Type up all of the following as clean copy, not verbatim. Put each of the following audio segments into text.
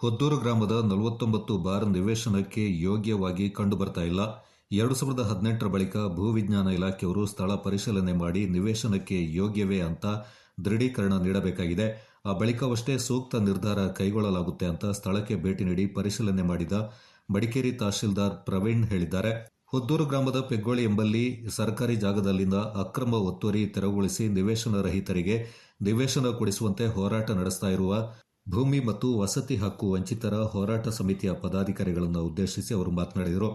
ಹೊದ್ದೂರು ಗ್ರಾಮದ 49 ಬಾರ್ ನಿವೇಶನಕ್ಕೆ ಯೋಗ್ಯವಾಗಿ ಕಂಡುಬರ್ತಾ ಇಲ್ಲ. 2018 ಬಳಿಕ ಭೂವಿಜ್ಞಾನ ಇಲಾಖೆಯವರು ಸ್ಥಳ ಪರಿಶೀಲನೆ ಮಾಡಿ ನಿವೇಶನಕ್ಕೆ ಯೋಗ್ಯವೇ ಅಂತ ದೃಢೀಕರಣ ನೀಡಬೇಕಾಗಿದೆ. ಆ ಬಳಿಕವಷ್ಟೇ ಸೂಕ್ತ ನಿರ್ಧಾರ ಕೈಗೊಳ್ಳಲಾಗುತ್ತೆ ಅಂತ ಸ್ಥಳಕ್ಕೆ ಭೇಟಿ ನೀಡಿ ಪರಿಶೀಲನೆ ಮಾಡಿದ ಮಡಿಕೇರಿ ತಹಶೀಲ್ದಾರ್ ಪ್ರವೀಣ್ ಹೇಳಿದ್ದಾರೆ. ಹೊದ್ದೂರು ಗ್ರಾಮದ ಪೆಗ್ಗೋಳಿ ಎಂಬಲ್ಲಿ ಸರ್ಕಾರಿ ಜಾಗದಲ್ಲಿನ ಅಕ್ರಮ ಒತ್ತುವರಿ ತೆರವುಗೊಳಿಸಿ ನಿವೇಶನ ರಹಿತರಿಗೆ ನಿವೇಶನ ಕೊಡಿಸುವಂತೆ ಹೋರಾಟ ನಡೆಸ್ತಾ ಇರುವ ಭೂಮಿ ಮತ್ತು ವಸತಿ ಹಕ್ಕು ವಂಚಿತರ ಹೋರಾಟ ಸಮಿತಿಯ ಪದಾಧಿಕಾರಿಗಳನ್ನು ಉದ್ದೇಶಿಸಿ ಅವರು ಮಾತನಾಡಿದರು.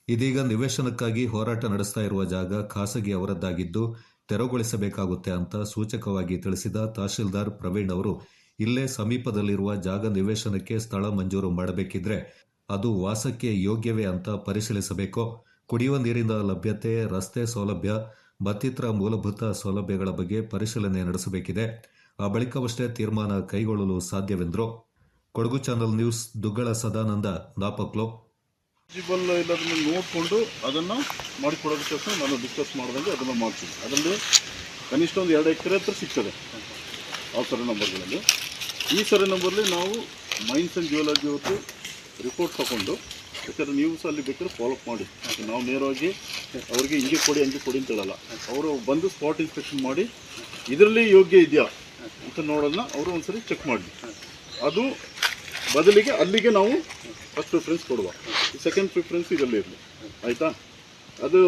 ಇದೀಗ ನಿವೇಶನಕ್ಕಾಗಿ ಹೋರಾಟ ನಡೆಸ್ತಾ ಇರುವ ಜಾಗ ಖಾಸಗಿ ಅವರದ್ದಾಗಿದ್ದು ತೆರವುಗೊಳಿಸಬೇಕಾಗುತ್ತೆ ಅಂತ ಸೂಚಕವಾಗಿ ತಿಳಿಸಿದ ತಹಶೀಲ್ದಾರ್ ಪ್ರವೀಣ್ ಅವರು, ಇಲ್ಲೇ ಸಮೀಪದಲ್ಲಿರುವ ಜಾಗ ನಿವೇಶನಕ್ಕೆ ಸ್ಥಳ ಮಂಜೂರು ಮಾಡಬೇಕಿದ್ರೆ ಅದು ವಾಸಕ್ಕೆ ಯೋಗ್ಯವೇ ಅಂತ ಪರಿಶೀಲಿಸಬೇಕು. ಕುಡಿಯುವ ನೀರಿನ ಲಭ್ಯತೆ, ರಸ್ತೆ ಸೌಲಭ್ಯ ಮತ್ತಿತರ ಮೂಲಭೂತ ಸೌಲಭ್ಯಗಳ ಬಗ್ಗೆ ಪರಿಶೀಲನೆ ನಡೆಸಬೇಕಿದೆ. ಆ ಬಳಿಕವಷ್ಟೇ ತೀರ್ಮಾನ ಕೈಗೊಳ್ಳಲು ಸಾಧ್ಯವೆಂದರು. Kodagu channel news, Duggala Sadananda, ನಾಪಕ್ಲೋ. Eligible ಇಲ್ಲದನ್ನು ನೋಡಿಕೊಂಡು ಅದನ್ನು ಮಾಡಿಕೊಡೋದಕ್ಕೆ ನಾನು ಡಿಸ್ಕಸ್ ಮಾಡಿದಂಗೆ ಅದನ್ನು ಮಾಡ್ತೀನಿ. ಅದರಲ್ಲಿ ಕನಿಷ್ಠ ಒಂದು 2 ಎಕರೆ ಹತ್ರ ಸಿಗ್ತದೆ ಆ ಸರ್ವೆ ನಂಬರ್ಗಳಲ್ಲಿ. ಈ ಸರ್ವೆ ನಂಬರ್ಲಿ ನಾವು ಮೈನ್ಸ್ ಆ್ಯಂಡ್ ಜಿಯೋಲಜಿ ಹೊತ್ತು ರಿಪೋರ್ಟ್ ತಗೊಂಡು ಬೇಕಾದ್ರೆ ನೀವು ಸಹ ಅಲ್ಲಿ ಬೇಕಾದ್ರೆ ಫಾಲೋಅಪ್ ಮಾಡಿ. ನಾವು ನೇರವಾಗಿ ಅವ್ರಿಗೆ ಹಿಂಗೆ ಕೊಡಿ ಹಂಗೆ ಕೊಡಿ ಅಂತ ಹೇಳಲ್ಲ. ಅವರು ಬಂದು ಸ್ಪಾಟ್ ಇನ್ಸ್ಪೆಕ್ಷನ್ ಮಾಡಿ ಇದರಲ್ಲಿ ಯೋಗ್ಯ ಇದೆಯಾ ಅಂತ ನೋಡೋದನ್ನ ಅವರು ಒಂದ್ಸರಿ ಚೆಕ್ ಮಾಡಿ, ಅದು ಬದಲಿಗೆ ಅಲ್ಲಿಗೆ ನಾವು ಫಸ್ಟ್ ಪ್ರಿಫರೆನ್ಸ್ ಕೊಡುವ. ಸೆಕೆಂಡ್ ಪ್ರಿಫರೆನ್ಸ್ ಇದರಲ್ಲಿ ಇರಲಿ, ಆಯಿತಾ? ಅದು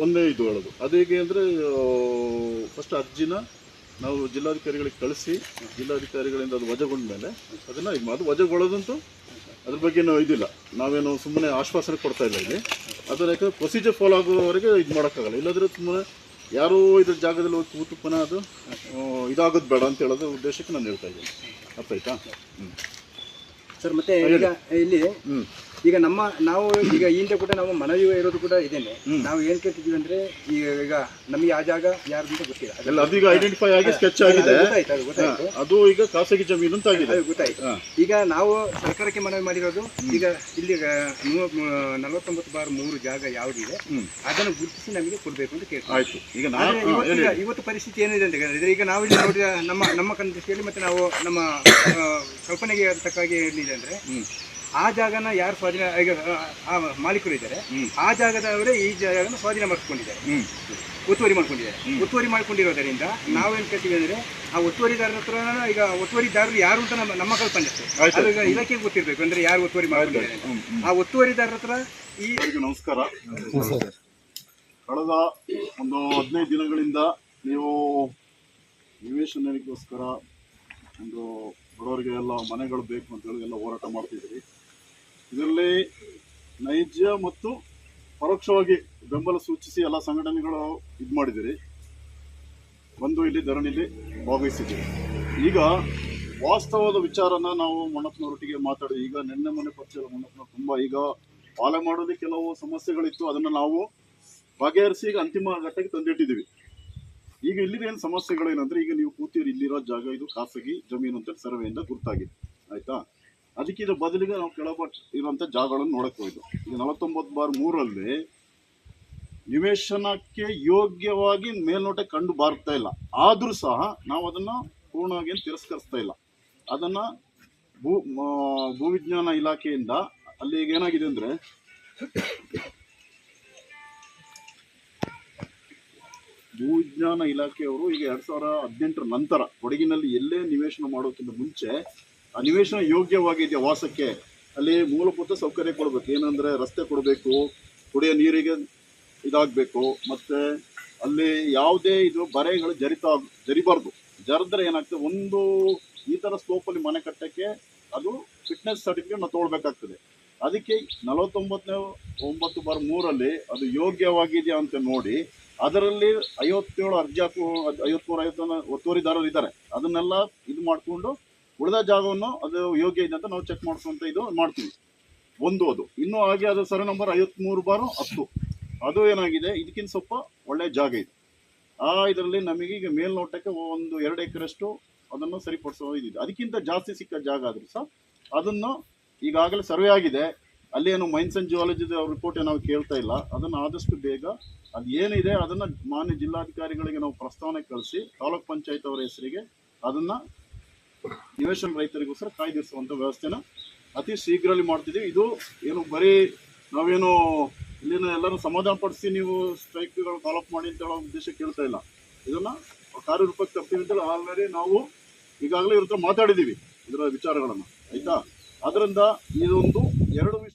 ಒಂದೇ ಇದು ಹೇಳೋದು. ಅದು ಹೇಗೆ ಅಂದರೆ ಫಸ್ಟ್ ಅರ್ಜಿನ ನಾವು ಜಿಲ್ಲಾಧಿಕಾರಿಗಳಿಗೆ ಕಳಿಸಿ ಜಿಲ್ಲಾಧಿಕಾರಿಗಳಿಂದ ಅದು ವಜಾಗೊಂಡ ಮೇಲೆ ಅದನ್ನು ಅದು ವಜಾಗೊಳ್ಳೋದಂತೂ ಅದ್ರ ಬಗ್ಗೆ ನಾವು ಇದಿಲ್ಲ, ನಾವೇನು ಸುಮ್ಮನೆ ಆಶ್ವಾಸನೆ ಕೊಡ್ತಾ ಇಲ್ಲ ಇಲ್ಲಿ. ಅದರ ಯಾಕಂದರೆ ಪ್ರೊಸೀಜರ್ ಫಾಲೋ ಆಗೋವರೆಗೆ ಇದು ಮಾಡೋಕ್ಕಾಗಲ್ಲ. ಇಲ್ಲಾಂದರೆ ಸುಮ್ಮನೆ ಯಾರೋ ಇದ್ರ ಜಾಗದಲ್ಲಿ ಹೋಗಿ ಕೂತು ಪುನಃ ಅದು ಇದಾಗೋದು ಬೇಡ ಅಂತ ಹೇಳೋದು ಉದ್ದೇಶಕ್ಕೆ ನಾನು ಹೇಳ್ತಾ ಇದ್ದೀನಿ. ಅರ್ಥ ಆಯ್ತಾ? ಸರ್, ಮತ್ತೆ ಇಲ್ಲಿ ಈಗ ನಾವು ಈಗ ಹಿಂದೆ ಕೂಡ ನಾವು ಮನವಿ ಇರೋದು ಕೂಡ ಇದೇನೆ. ನಾವು ಏನ್ ಕೇಳ್ತಿದ್ವಿ ಅಂದ್ರೆ ಈಗ ನಮಗೆ ಆ ಜಾಗ ಯಾರ್ದಂತ ಗೊತ್ತಿಲ್ಲ, ಅದೀಗ ಐಡೆಂಟಿಫೈ ಆಗಿ ಸ್ಕೆಚ್ ಆಗಿದೆ, ಅದು ಈಗ ಖಾಸಗಿ ಜಮೀನು ಅಂತ ಆಗಿದೆ, ಗೊತ್ತಾಯ್ತು. ಈಗ ನಾವು ಸರ್ಕಾರಕ್ಕೆ ಮನವಿ ಮಾಡಿರೋದು, ಈಗ ಇಲ್ಲಿ 49/3 ಜಾಗ ಯಾವುದಿದೆ ಅದನ್ನು ಗುರುತಿಸಿ ನಮಗೆ ಕೊಡ್ಬೇಕು ಅಂತ ಕೇಳ್ತೀವಿ. ಇವತ್ತು ಪರಿಸ್ಥಿತಿ ಏನಿದೆ ಅಂತ ಹೇಳಿದ್ರೆ, ಈಗ ನಾವು ಇಲ್ಲಿ ನೋಡಿದ ನಮ್ಮ ಕಣ್ಣಿಯಲ್ಲಿ ಮತ್ತೆ ನಾವು ನಮ್ಮ ಕಲ್ಪನೆಗೆ ತಕ್ಕಾಗಿ ಏನಿದೆ ಅಂದ್ರೆ, ಆ ಜಾಗನ ಯಾರು ಸ್ವಾಧೀನ, ಈಗ ಆ ಮಾಲೀಕರು ಇದ್ದಾರೆ, ಆ ಜಾಗದವರೇ ಈ ಜಾಗನ ಸ್ವಾಧೀನ ಮಾಡಿಕೊಂಡಿದ್ದಾರೆ, ಒತ್ತುವರಿ ಮಾಡ್ಕೊಂಡಿದ್ದಾರೆ. ಒತ್ತುವರಿ ಮಾಡ್ಕೊಂಡಿರೋದರಿಂದ ನಾವೇನು ಕೇಳ್ತೀವಿ ಅಂದರೆ, ಆ ಒತ್ತುವರಿದಾರರ ಹತ್ರ ಈಗ ಒತ್ತುವರಿದಾರರು ಯಾರು ಅಂತ ನಮ್ಮ ಕಲ್ಪನೆ ಅಷ್ಟೇ. ಅದು ಈಗ ಇಲಾಖೆಗೆ ಗೊತ್ತಿರಬೇಕು ಅಂದರೆ ಯಾರು ಒತ್ತುವರಿ ಮಾಡ್ಕೊಂಡಿದ್ದಾರೆ. ಆ ಒತ್ತುವರಿದಾರರ ಹತ್ರ ಈ ನಮಸ್ಕಾರ. ಕಳೆದ ಒಂದು 15 ದಿನಗಳಿಂದ ನೀವು ನಿವೇಶನಗೋಸ್ಕರ ಒಂದು ಬಡವರಿಗೆ ಎಲ್ಲ ಮನೆಗಳು ಬೇಕು ಅಂತ ಹೇಳಿ ಎಲ್ಲ ಹೋರಾಟ ಮಾಡ್ತಿದ್ದೀರಿ. ಇದರಲ್ಲಿ ನೈಜ ಮತ್ತು ಪರೋಕ್ಷವಾಗಿ ಬೆಂಬಲ ಸೂಚಿಸಿ ಎಲ್ಲ ಸಂಘಟನೆಗಳು ಇದು ಮಾಡಿದ್ದೀರಿ, ಬಂದು ಇಲ್ಲಿ ಧರಣಿಲಿ ಭಾಗವಹಿಸಿದ್ದೀರಿ. ಈಗ ವಾಸ್ತವದ ವಿಚಾರನ ನಾವು ಮಣ್ಣಪ್ಪನವರೊಟ್ಟಿಗೆ ಮಾತಾಡಿ, ಈಗ ನೆನ್ನೆ ಮೊನ್ನೆ ಪರಿಚಯ ಮಣ್ಣಪ್ಪನವ್ರು ತುಂಬ ಈಗ ಪಾಲನೆ ಮಾಡೋದಕ್ಕೆ ಕೆಲವು ಸಮಸ್ಯೆಗಳಿತ್ತು, ಅದನ್ನು ನಾವು ಬಗೆಹರಿಸಿ ಈಗ ಅಂತಿಮ ಘಟ್ಟಕ್ಕೆ ತಂದಿಟ್ಟಿದ್ದೀವಿ. ಈಗ ಇಲ್ಲಿನ ಏನು ಸಮಸ್ಯೆಗಳೇನಂದ್ರೆ, ಈಗ ನೀವು ಕೂತಿರಿ, ಇಲ್ಲಿರೋ ಜಾಗ ಇದು ಖಾಸಗಿ ಜಮೀನು ಅಂತ ಸರ್ವೆಯಿಂದ ಗುರ್ತಾಗಿದೆ, ಆಯ್ತಾ? ಅದಕ್ಕೆ ಇದು ಬದಲಿಗೆ ನಾವು ಕೆಳಪಟ್ಟು ಇರುವಂಥ ಜಾಗಗಳನ್ನು ನೋಡಕ್ಕೆ ಹೋಯ್ತು. ಈಗ 49/3 ನಿವೇಶನಕ್ಕೆ ಯೋಗ್ಯವಾಗಿ ಮೇಲ್ನೋಟ ಕಂಡು ಬರ್ತಾ ಇಲ್ಲ. ಆದರೂ ಸಹ ನಾವು ಅದನ್ನು ಪೂರ್ಣವಾಗಿ ತಿರಸ್ಕರಿಸ್ತಾ ಇಲ್ಲ. ಅದನ್ನು ಭೂವಿಜ್ಞಾನ ಇಲಾಖೆಯಿಂದ ಅಲ್ಲಿ ಈಗ ಏನಾಗಿದೆ ಅಂದರೆ, ಭೂವಿಜ್ಞಾನ ಇಲಾಖೆಯವರು ಈಗ 2018 ನಂತರ ಕೊಡಗಿನಲ್ಲಿ ಎಲ್ಲೇ ನಿವೇಶನ ಮಾಡೋಕ್ಕಿಂತ ಮುಂಚೆ ಆ ನಿವೇಶನ ಯೋಗ್ಯವಾಗಿದೆಯಾ ವಾಸಕ್ಕೆ, ಅಲ್ಲಿ ಮೂಲಭೂತ ಸೌಕರ್ಯ ಕೊಡಬೇಕು. ಏನಂದರೆ ರಸ್ತೆ ಕೊಡಬೇಕು, ಕುಡಿಯೋ ನೀರಿಗೆ ಇದಾಗಬೇಕು, ಮತ್ತು ಅಲ್ಲಿ ಯಾವುದೇ ಇದು ಬರೆಗಳು ಜರಿಬಾರ್ದು. ಜರಿದ್ರೆ ಏನಾಗ್ತದೆ, ಒಂದು ಈ ಥರ ಸ್ಲೋಪಲ್ಲಿ ಮನೆ ಕಟ್ಟೋಕ್ಕೆ ಅದು ಫಿಟ್ನೆಸ್ ಸರ್ಟಿಫಿಕೇಟ್ ನಾವು ತೊಗೊಳ್ಬೇಕಾಗ್ತದೆ. ಅದಕ್ಕೆ 49/3 ಅದು ಯೋಗ್ಯವಾಗಿದೆಯಾ ಅಂತ ನೋಡಿ ಅದರಲ್ಲಿ 57 ಅರ್ಜಿ 53 ಒತ್ತುವರಿದಾರರು ಇದ್ದಾರೆ. ಅದನ್ನೆಲ್ಲ ಇದು ಮಾಡಿಕೊಂಡು ಉಳಿದ ಜಾಗವನ್ನು ಅದು ಯೋಗ್ಯ ಇದೆ ಅಂತ ನಾವು ಚೆಕ್ ಮಾಡಿಸುವಂತ ಇದು ಮಾಡ್ತೀವಿ. ಅದು ಇನ್ನೂ ಹಾಗೆ ಅದು ಸರ್ವೆ ನಂಬರ್ 53/10 ಅದು ಏನಾಗಿದೆ, ಇದಕ್ಕಿಂತ ಸ್ವಲ್ಪ ಒಳ್ಳೆಯ ಜಾಗ ಇದೆ. ಇದರಲ್ಲಿ ನಮಗೆ ಈಗ ಮೇಲ್ನೋಟಕ್ಕೆ ಒಂದು 2 ಎಕರೆಷ್ಟು ಅದನ್ನು ಸರಿಪಡಿಸೋ ಇದಿದೆ. ಅದಕ್ಕಿಂತ ಜಾಸ್ತಿ ಸಿಕ್ಕ ಜಾಗ ಆದರೂ ಸಹ ಅದನ್ನು ಈಗಾಗಲೇ ಸರ್ವೆ ಆಗಿದೆ. ಅಲ್ಲೇನು ಮೈನ್ಸ್ ಆ್ಯಂಡ್ ಜಿಯಾಲಜಿ ರಿಪೋರ್ಟ್ ನಾವು ಕೇಳ್ತಾ ಇಲ್ಲ. ಅದನ್ನು ಆದಷ್ಟು ಬೇಗ ಅದು ಏನಿದೆ ಅದನ್ನು ಮಾನ್ಯ ಜಿಲ್ಲಾಧಿಕಾರಿಗಳಿಗೆ ನಾವು ಪ್ರಸ್ತಾವನೆ ಕಳಿಸಿ ತಾಲೂಕ್ ಪಂಚಾಯತ್ ಅವರ ಹೆಸರಿಗೆ ಅದನ್ನು ನಿವೇಶನ ರೈತರಿಗೋಸ್ಕರ ಕಾಯ್ದಿರಿಸುವಂಥ ವ್ಯವಸ್ಥೆನ ಅತಿ ಶೀಘ್ರದಲ್ಲಿ ಮಾಡ್ತಿದ್ದೀವಿ. ಇದು ಏನು ಬರೀ ನಾವೇನು ಇಲ್ಲಿನ ಎಲ್ಲರೂ ಸಮಾಧಾನ ಪಡಿಸಿ ನೀವು ಸ್ಟ್ರೈಕ್ಗಳು ಫಾಲೋಅಪ್ ಮಾಡಿ ಅಂತ ಹೇಳೋ ಉದ್ದೇಶ ಕೇಳ್ತಾ ಇಲ್ಲ. ಇದನ್ನು ಕಾರ್ಯರೂಪಕ್ಕೆ ತರ್ತೀವಿ ಅಂತೇಳಿ ಆಲ್ರೆಡಿ ನಾವು ಈಗಾಗಲೇ ಇವ್ರ ಹತ್ರ ಮಾತಾಡಿದ್ದೀವಿ ಇದರ ವಿಚಾರಗಳನ್ನು, ಆಯಿತಾ. ಅದರಿಂದ ಇದೊಂದು 2